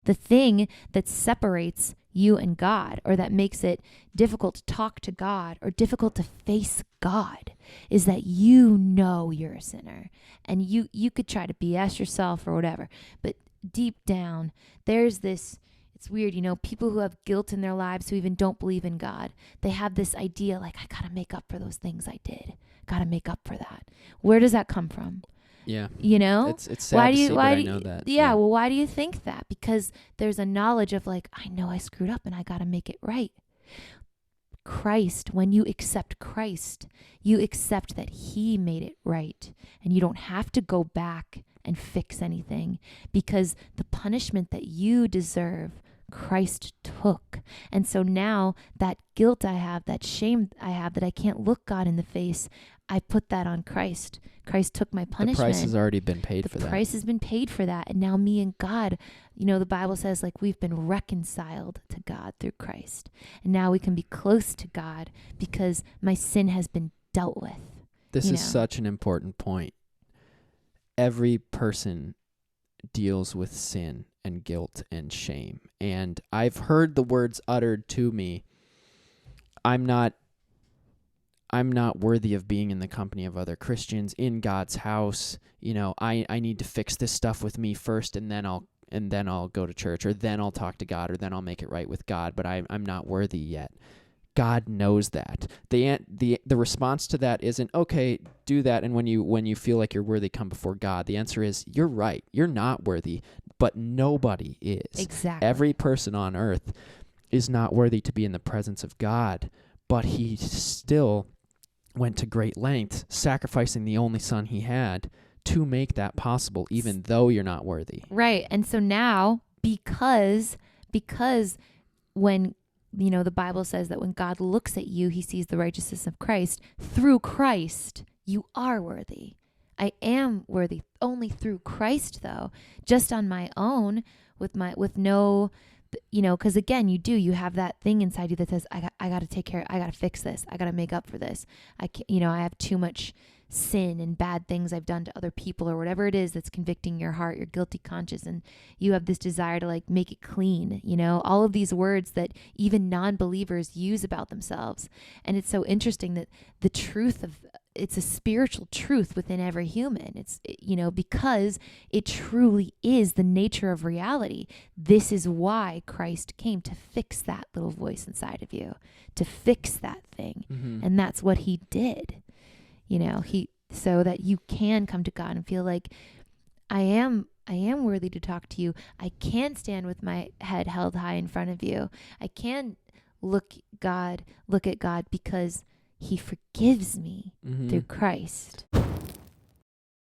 The thing that separates you and God, or that makes it difficult to talk to God or difficult to face God, is that you know you're a sinner. And you could try to BS yourself or whatever, but deep down, there's this, it's weird, people who have guilt in their lives who even don't believe in God, they have this idea like, I gotta make up for those things I did. Gotta make up for that. Where does that come from? Yeah. It's sad Why to do you, see, why but do I know you, that. yeah, well, why do you think that? Because there's a knowledge of like, I know I screwed up and I gotta make it right. Christ, when you accept Christ, you accept that he made it right. And you don't have to go back and fix anything, because the punishment that you deserve, Christ took. And so now that guilt I have, that shame I have that I can't look God in the face, I put that on Christ. Christ took my punishment. The price has already been paid for that. The price has been paid for that. And now me and God, the Bible says like we've been reconciled to God through Christ. And now we can be close to God because my sin has been dealt with. This is such an important point. Every person deals with sin and guilt and shame. And I've heard the words uttered to me, I'm not worthy of being in the company of other Christians in God's house. I need to fix this stuff with me first, and then I'll go to church, or then I'll talk to God, or then I'll make it right with God, but I'm not worthy yet. God knows that. The response to that isn't, okay, do that, and when you feel like you're worthy, come before God. The answer is, you're right. You're not worthy, but nobody is. Exactly. Every person on earth is not worthy to be in the presence of God, but he still went to great lengths, sacrificing the only son he had to make that possible, even though you're not worthy. Right. And so now, because when the Bible says that when God looks at you, he sees the righteousness of Christ. Through Christ, you are worthy. I am worthy only through Christ, though. Just on my own, with no, because again, you have that thing inside you that says, I got to take care, I got to fix this, I got to make up for this. I have too much sin and bad things I've done to other people, or whatever it is that's convicting your heart, your guilty conscience, and you have this desire to like make it clean, all of these words that even non-believers use about themselves. And it's so interesting that the truth of it's a spiritual truth within every human. It's, because it truly is the nature of reality. This is why Christ came, to fix that little voice inside of you, to fix that thing. Mm-hmm. And that's what he did. So that you can come to God and feel like, I am worthy to talk to you. I can stand with my head held high in front of you. I can look at God because he forgives me through Christ.